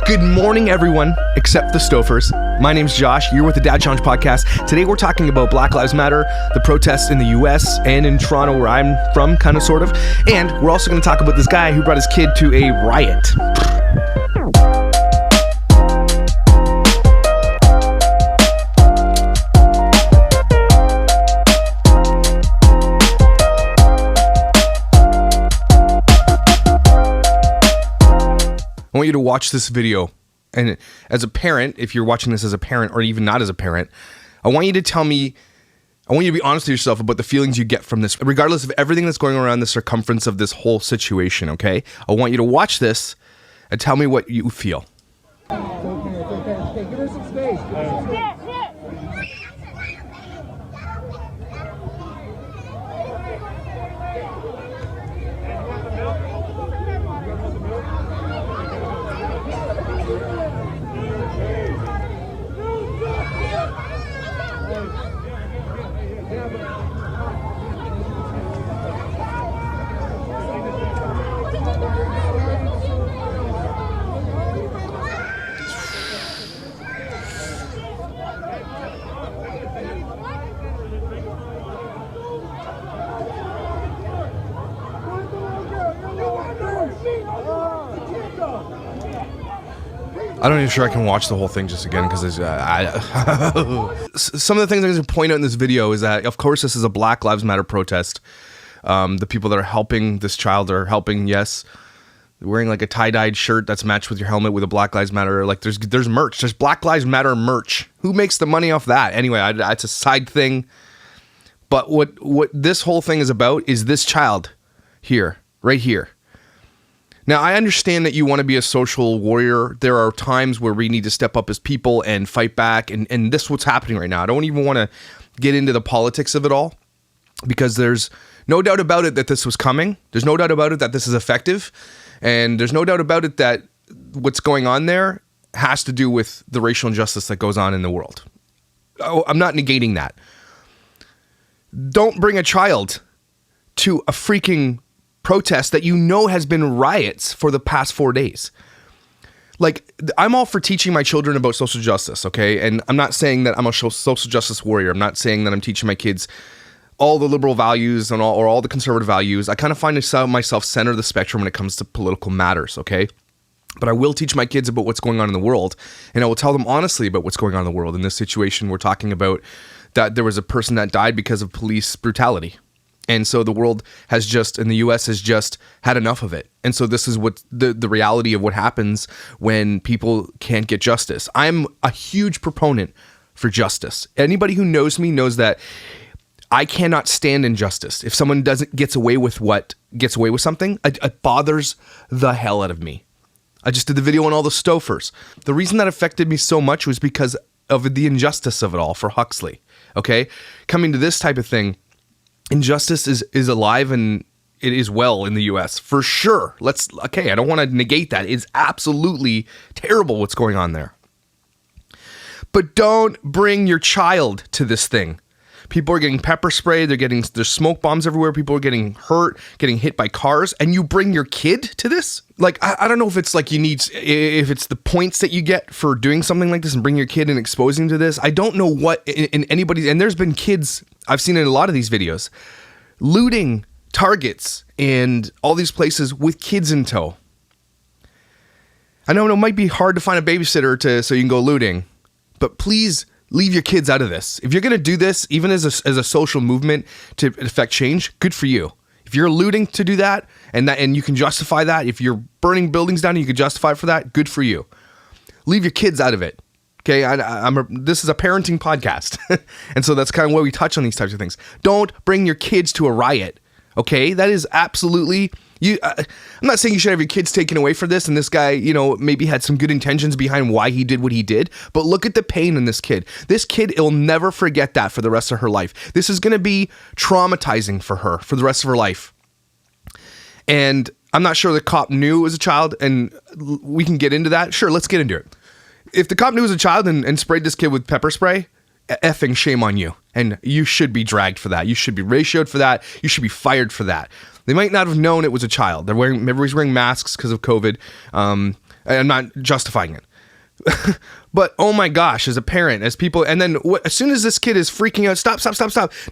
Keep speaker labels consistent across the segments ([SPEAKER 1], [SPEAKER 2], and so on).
[SPEAKER 1] Good morning, everyone, except the Stofers. My name's Josh. You're with the Dad Challenge podcast. Today, we're talking about Black Lives Matter, the protests in the U.S. and in Toronto, where I'm from, kind of, sort of. And we're also going to talk about this guy who brought his kid to a riot. I want you to watch this video, and as a parent, if you're watching this as a parent or even not as a parent, I want you to be honest with yourself about the feelings you get from this, regardless of everything that's going around the circumference of this whole situation, okay? I want you to watch this and tell me what you feel.
[SPEAKER 2] It's okay. Give her some space.
[SPEAKER 1] I'm not even sure I can watch the whole thing just again because some of the things I'm going to point out in this video is that, of course, this is a Black Lives Matter protest. The people that are helping this child are helping, yes, wearing like a tie-dyed shirt that's matched with your helmet with a Black Lives Matter. Like there's merch. There's Black Lives Matter merch. Who makes the money off that? Anyway, it's a side thing. But what this whole thing is about is this child here, right here. Now, I understand that you want to be a social warrior. There are times where we need to step up as people and fight back, and this is what's happening right now. I don't even want to get into the politics of it all, because there's no doubt about it that this was coming. There's no doubt about it that this is effective, and there's no doubt about it that what's going on there has to do with the racial injustice that goes on in the world. I'm not negating that. Don't bring a child to a freaking protest that you know has been riots for the past 4 days. Like, I'm all for teaching my children about social justice, okay? And I'm not saying that I'm a social justice warrior. I'm not saying that I'm teaching my kids all the liberal values and all the conservative values. I kind of find myself center of the spectrum when it comes to political matters, okay? But I will teach my kids about what's going on in the world, and I will tell them honestly about what's going on in the world. In this situation, we're talking about that there was a person that died because of police brutality. And so the world has just, in the US, has just had enough of it. And so this is what the reality of what happens when people can't get justice. I'm a huge proponent for justice. Anybody who knows me knows that I cannot stand injustice. If someone gets away with something, it bothers the hell out of me. I just did the video on all the Stofers. The reason that affected me so much was because of the injustice of it all for Huxley. Okay? Coming to this type of thing, injustice is alive, and it is well in the US for sure. I don't want to negate that. It's absolutely terrible what's going on there. But don't bring your child to this thing. People are getting pepper spray. There's smoke bombs everywhere. People are getting hurt, getting hit by cars, and you bring your kid to this? Like, I don't know if it's like if it's the points that you get for doing something like this and bring your kid and exposing to this. I don't know what in anybody's, and there's been kids, I've seen in a lot of these videos, looting Targets and all these places with kids in tow. I know it might be hard to find a babysitter so you can go looting, but please leave your kids out of this. If you're going to do this, even as a social movement to affect change, good for you. If you're looting to do that, and you can justify that, if you're burning buildings down and you can justify it for that, good for you. Leave your kids out of it. Okay, this is a parenting podcast, and so that's kind of where we touch on these types of things. Don't bring your kids to a riot. Okay, that is absolutely you. I'm not saying you should have your kids taken away for this, and this guy, maybe had some good intentions behind why he did what he did. But look at the pain in this kid. This kid will never forget that for the rest of her life. This is going to be traumatizing for her for the rest of her life. And I'm not sure the cop knew it was a child, and we can get into that. Sure, let's get into it. If the cop knew it was a child and sprayed this kid with pepper spray, effing shame on you. And you should be dragged for that. You should be ratioed for that. You should be fired for that. They might not have known it was a child. Everybody's wearing masks because of COVID. I'm not justifying it. But oh my gosh, as a parent, as people, and then as soon as this kid is freaking out, stop.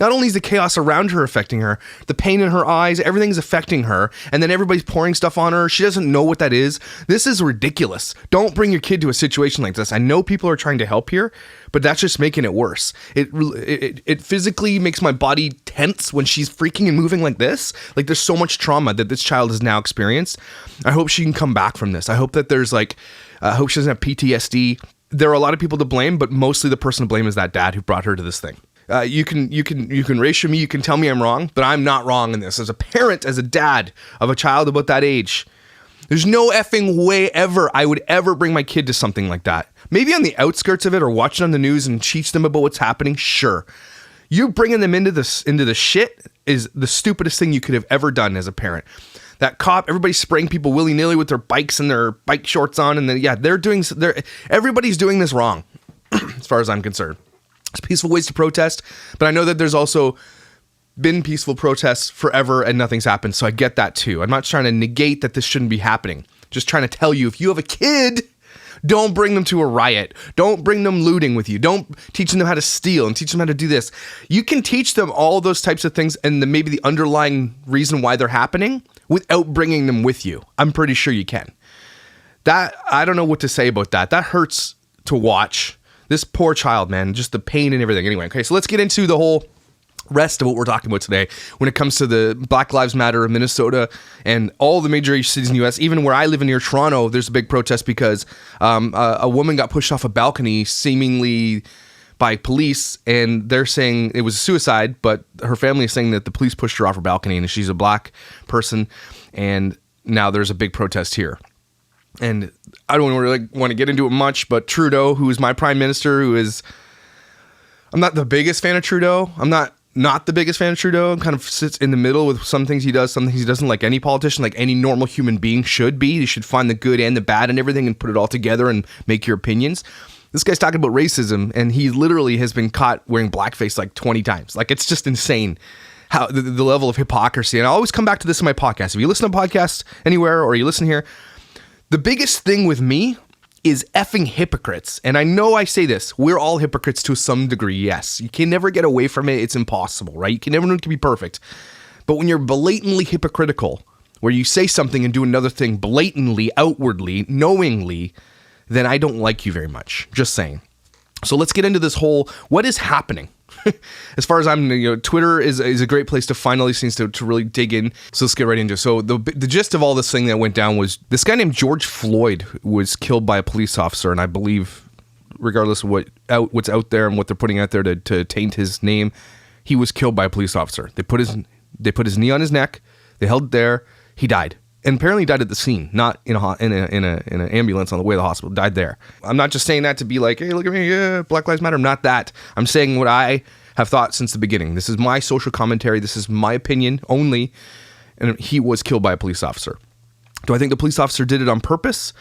[SPEAKER 1] Not only is the chaos around her affecting her, the pain in her eyes, everything's affecting her, and then everybody's pouring stuff on her. She doesn't know what that is. This is ridiculous. Don't bring your kid to a situation like this. I know people are trying to help here, but that's just making it worse. It physically makes my body tense when she's freaking and moving like this. Like, there's so much trauma that this child has now experienced. I hope she can come back from this. I hope that there's like, I hope she doesn't have PTSD. There are a lot of people to blame, but mostly the person to blame is that dad who brought her to this thing. You can ratio me, you can tell me I'm wrong, but I'm not wrong in this. As a parent, as a dad of a child about that age, there's no effing way ever I would ever bring my kid to something like that. Maybe on the outskirts of it or watch it on the news and teach them about what's happening, sure. You bringing them into the shit is the stupidest thing you could have ever done as a parent. That cop, everybody's spraying people willy-nilly with their bikes and their bike shorts on, and then everybody's doing this wrong, as far as I'm concerned. There's peaceful ways to protest, but I know that there's also been peaceful protests forever and nothing's happened, so I get that too. I'm not trying to negate that this shouldn't be happening. Just trying to tell you, if you have a kid, don't bring them to a riot. Don't bring them looting with you. Don't teach them how to steal and teach them how to do this. You can teach them all those types of things and maybe the underlying reason why they're happening without bringing them with you. I'm pretty sure you can. That, I don't know what to say about that. That hurts to watch. This poor child, man, just the pain and everything. Anyway, okay, so let's get into the whole rest of what we're talking about today when it comes to the Black Lives Matter of Minnesota and all the major cities in the U.S. Even where I live near Toronto, there's a big protest because a woman got pushed off a balcony seemingly by police, and they're saying it was a suicide, but her family is saying that the police pushed her off her balcony and she's a black person, and now there's a big protest here. And I don't really want to get into it much, but Trudeau, who is my prime minister, I'm not the biggest fan of Trudeau. I'm not the biggest fan of Trudeau. Kind of sits in the middle with some things he does, some things he doesn't, like any politician, like any normal human being should be. You should find the good and the bad and everything and put it all together and make your opinions. This guy's talking about racism, and he literally has been caught wearing blackface like 20 times. Like, it's just insane how the level of hypocrisy. And I always come back to this in my podcast. If you listen to podcasts anywhere or you listen here, the biggest thing with me is effing hypocrites. And I know I say this, we're all hypocrites to some degree, yes. You can never get away from it. It's impossible, right? You can never be perfect. But when you're blatantly hypocritical, where you say something and do another thing blatantly, outwardly, knowingly, then I don't like you very much. Just saying. So let's get into this whole, what is happening? As far as Twitter is a great place to find all these things to really dig in. So let's get right into it. So the gist of all this thing that went down was this guy named George Floyd was killed by a police officer. And I believe, regardless of what's out there and what they're putting out there to taint his name, he was killed by a police officer. They put his knee on his neck. They held it there. He died. And apparently died at the scene, not in an ambulance on the way to the hospital. Died there. I'm not just saying that to be like, hey, look at me, yeah, Black Lives Matter. I'm not that. I'm saying what I have thought since the beginning. This is my social commentary. This is my opinion only. And he was killed by a police officer. Do I think the police officer did it on purpose?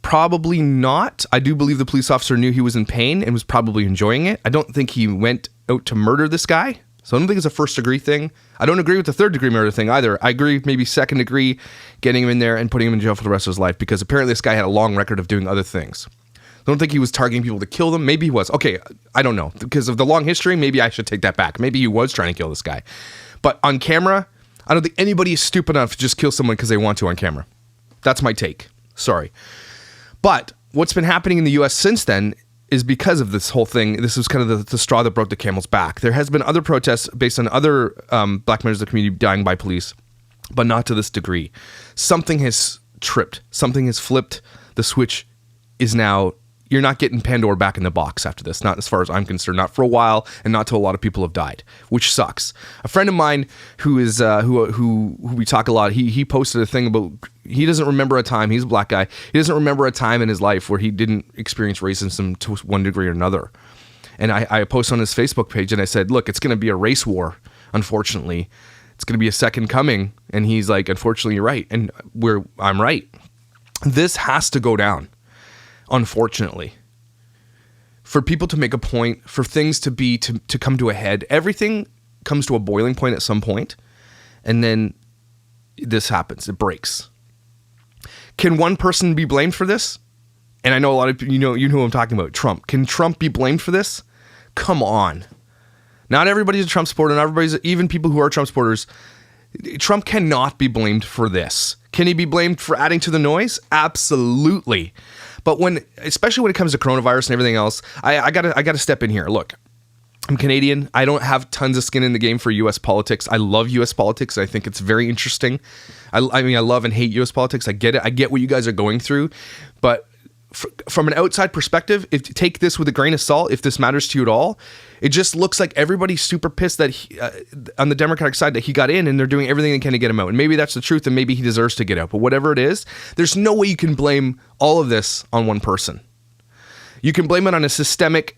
[SPEAKER 1] Probably not. I do believe the police officer knew he was in pain and was probably enjoying it. I don't think he went out to murder this guy. So I don't think it's a first degree thing. I don't agree with the third degree murder thing either. I agree maybe second degree, getting him in there and putting him in jail for the rest of his life, because apparently this guy had a long record of doing other things. I don't think he was targeting people to kill them. Maybe he was. Okay, I don't know. Because of the long history, maybe I should take that back. Maybe he was trying to kill this guy. But on camera, I don't think anybody is stupid enough to just kill someone because they want to on camera. That's my take. Sorry. But what's been happening in the U.S. since then is because of this whole thing. This was kind of the straw that broke the camel's back. There has been other protests based on other black members of the community dying by police, but not to this degree. Something has tripped. Something has flipped. The switch is now, you're not getting Pandora back in the box after this. Not as far as I'm concerned. Not for a while, and not till a lot of people have died, which sucks. A friend of mine who is who we talk a lot, he posted a thing about, he doesn't remember a time, he's a black guy, he doesn't remember a time in his life where he didn't experience racism to one degree or another. And I posted on his Facebook page and I said, look, it's going to be a race war, unfortunately. It's going to be a second coming. And he's like, unfortunately, you're right. And I'm right. This has to go down, unfortunately. For people to make a point, for things to come to a head, everything comes to a boiling point at some point, and then this happens. It breaks. Can one person be blamed for this? And I know a lot of you know who I'm talking about, Trump. Can Trump be blamed for this? Come on. Not everybody's a Trump supporter. Not everybody's, even people who are Trump supporters. Trump cannot be blamed for this. Can he be blamed for adding to the noise? Absolutely. But especially when it comes to coronavirus and everything else, I gotta step in here. Look, I'm Canadian. I don't have tons of skin in the game for U.S. politics. I love U.S. politics. I think it's very interesting. I mean, I love and hate U.S. politics. I get it. I get what you guys are going through. But from an outside perspective, take this with a grain of salt, if this matters to you at all, it just looks like everybody's super pissed that on the Democratic side that he got in, and they're doing everything they can to get him out. And maybe that's the truth, and maybe he deserves to get out. But whatever it is, there's no way you can blame all of this on one person. You can blame it on a systemic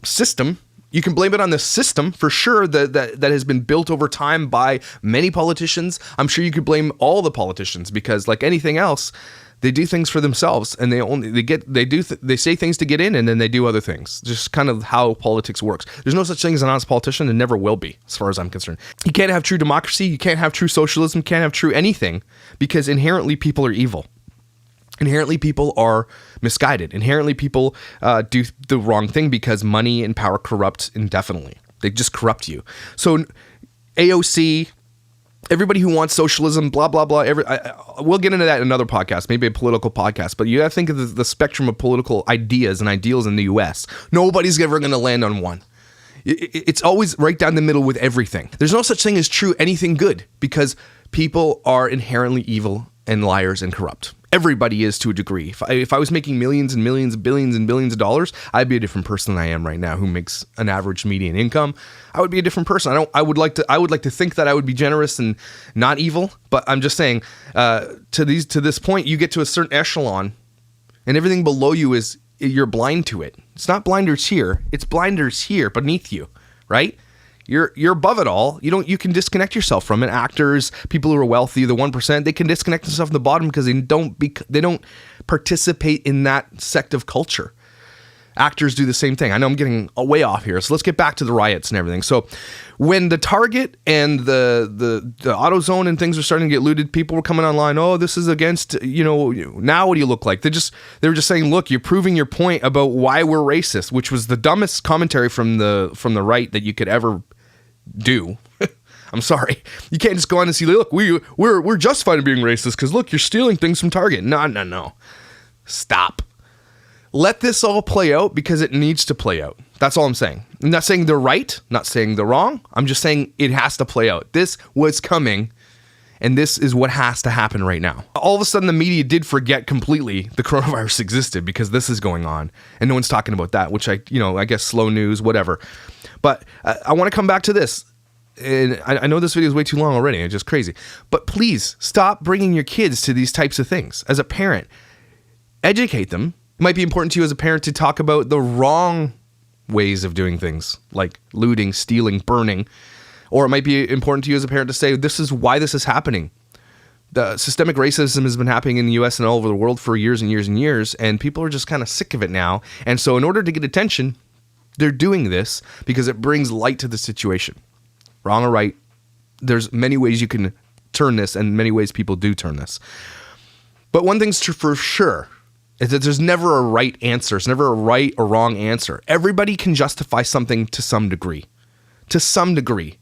[SPEAKER 1] system. You can blame it on the system for sure that has been built over time by many politicians. I'm sure you could blame all the politicians because, like anything else, they do things for themselves, and they say things to get in, and then they do other things. Just kind of how politics works. There's no such thing as an honest politician, and never will be, as far as I'm concerned. You can't have true democracy. You can't have true socialism. You can't have true anything, because inherently people are evil. Inherently people are misguided. Inherently people do the wrong thing because money and power corrupt indefinitely. They just corrupt you. So AOC, everybody who wants socialism, blah, blah, blah. We'll get into that in another podcast, maybe a political podcast. But you got to think of the spectrum of political ideas and ideals in the U.S. Nobody's ever going to land on one. It's always right down the middle with everything. There's no such thing as true anything good because people are inherently evil and liars and corrupt. Everybody is to a degree. If I was making millions and millions, billions and billions of dollars, I'd be a different person than I am right now, who makes an average median income. I would be a different person. I would like to think that I would be generous and not evil, but I'm just saying, to this point, you get to a certain echelon, and everything below you is you're blind to it. It's not blinders here; it's blinders here beneath you, right? You're above it all. You can disconnect yourself from it. Actors, people who are wealthy, the 1%, they can disconnect themselves from the bottom because they don't participate in that sect of culture. Actors do the same thing. I know I'm getting way off here, so let's get back to the riots and everything. So when the Target and the AutoZone and things were starting to get looted, people were coming online. Oh, this is against, now what do you look like? They were just saying, look, you're proving your point about why we're racist, which was the dumbest commentary from the right that you could ever do. I'm sorry. You can't just go on and see, look, we're justified in being racist because look, you're stealing things from Target. No. Stop. Let this all play out because it needs to play out. That's all I'm saying. I'm not saying they're right, not saying they're wrong. I'm just saying it has to play out. This was coming, and this is what has to happen right now. All of a sudden, the media did forget completely the coronavirus existed because this is going on, and no one's talking about that, which I guess slow news, whatever. But I want to come back to this. And I know this video is way too long already. It's just crazy. But please stop bringing your kids to these types of things. As a parent, educate them. It might be important to you as a parent to talk about the wrong ways of doing things, like looting, stealing, burning. Or it might be important to you as a parent to say, this is why this is happening. The systemic racism has been happening in the U.S. and all over the world for years and years and years, and people are just kind of sick of it now. And so in order to get attention, they're doing this because it brings light to the situation. Wrong or right, there's many ways you can turn this, and many ways people do turn this. But one thing's true for sure is that there's never a right answer. There's never a right or wrong answer. Everybody can justify something to some degree. To some degree.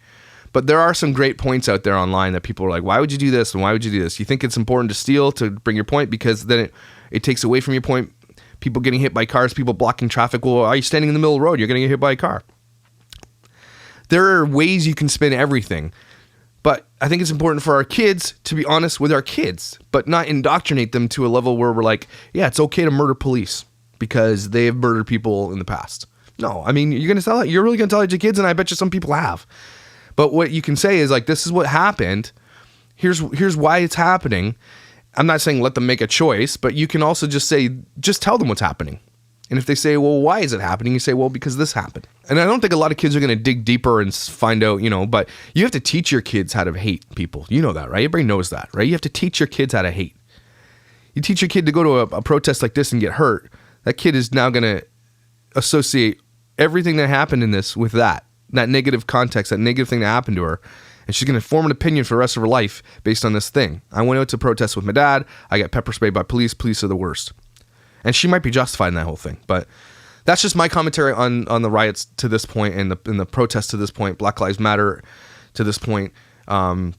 [SPEAKER 1] But there are some great points out there online that people are like, why would you do this and why would you do this? You think it's important to steal to bring your point because then it takes away from your point. People getting hit by cars, people blocking traffic. Well, are you standing in the middle of the road? You're going to get hit by a car. There are ways you can spin everything. But I think it's important for our kids to be honest with our kids, but not indoctrinate them to a level where we're like, yeah, it's okay to murder police because they have murdered people in the past. No, I mean, you're really going to tell it to kids, and I bet you some people have. But what you can say is like, this is what happened. Here's why it's happening. I'm not saying let them make a choice, but you can also just tell them what's happening. And if they say, well, why is it happening? You say, well, because this happened. And I don't think a lot of kids are going to dig deeper and find out, but you have to teach your kids how to hate people. You know that, right? Everybody knows that, right? You have to teach your kids how to hate. You teach your kid to go to a protest like this and get hurt. That kid is now going to associate everything that happened in this with that negative context, that negative thing that happened to her. And she's going to form an opinion for the rest of her life based on this thing. I went out to protest with my dad. I got pepper sprayed by police. Police are the worst. And she might be justified in that whole thing. But that's just my commentary on the riots to this point and the protests to this point. Black Lives Matter to this point. I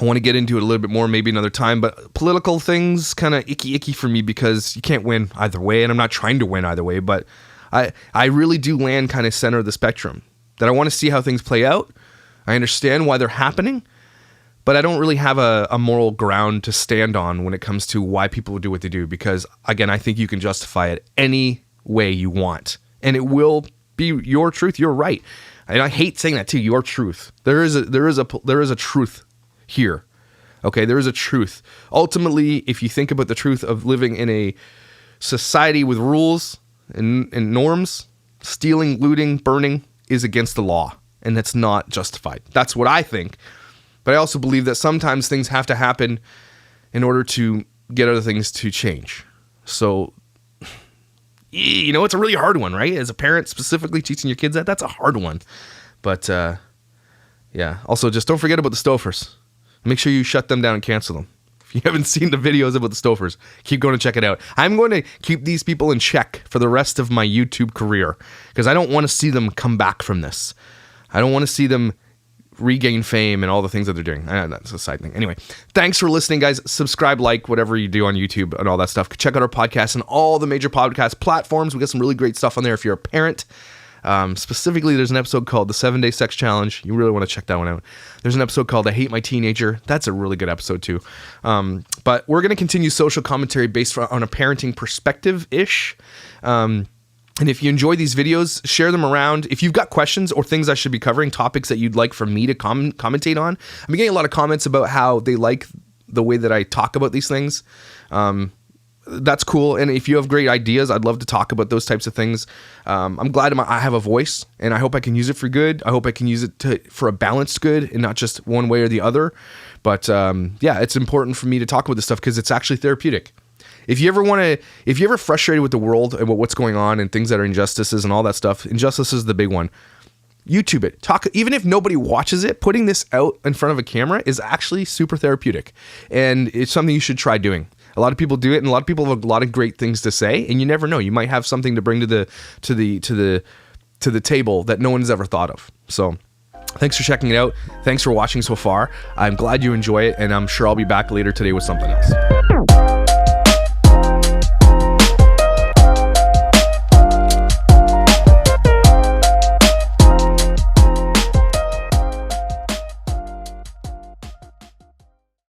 [SPEAKER 1] want to get into it a little bit more maybe another time. But political things kind of icky for me because you can't win either way. And I'm not trying to win either way. But I really do land kind of center of the spectrum. That I want to see how things play out. I understand why they're happening, but I don't really have a moral ground to stand on when it comes to why people do what they do. Because again, I think you can justify it any way you want, and it will be your truth. You're right, and I hate saying that too. Your truth. There is a truth here. Okay, there is a truth. Ultimately, if you think about the truth of living in a society with rules and norms, stealing, looting, burning is against the law. And that's not justified. That's what I think. But I also believe that sometimes things have to happen in order to get other things to change. So, it's a really hard one, right? As a parent, specifically teaching your kids that's a hard one. But, yeah. Also, just don't forget about the Stofers. Make sure you shut them down and cancel them. If you haven't seen the videos about the Stofers, keep going to check it out. I'm going to keep these people in check for the rest of my YouTube career because I don't want to see them come back from this. I don't want to see them regain fame and all the things that they're doing. That's a side thing. Anyway, thanks for listening, guys. Subscribe, like, whatever you do on YouTube and all that stuff. Check out our podcast and all the major podcast platforms. We got some really great stuff on there if you're a parent. Specifically, there's an episode called The 7-Day Sex Challenge. You really want to check that one out. There's an episode called I Hate My Teenager. That's a really good episode too. But we're going to continue social commentary based on a parenting perspective-ish. And if you enjoy these videos, share them around. If you've got questions or things I should be covering, topics that you'd like for me to commentate on. I've been getting a lot of comments about how they like the way that I talk about these things. That's cool. And if you have great ideas, I'd love to talk about those types of things. I'm glad I have a voice, and I hope I can use it for good. I hope I can use it for a balanced good and not just one way or the other. But yeah, it's important for me to talk about this stuff because it's actually therapeutic. If you're ever frustrated with the world and what's going on and things that are injustices and all that stuff, injustice is the big one. YouTube it. Even if nobody watches it, putting this out in front of a camera is actually super therapeutic. And it's something you should try doing. A lot of people do it, and a lot of people have a lot of great things to say, and you never know. You might have something to bring to the table that no one's ever thought of. So thanks for checking it out. Thanks for watching so far. I'm glad you enjoy it, and I'm sure I'll be back later today with something else.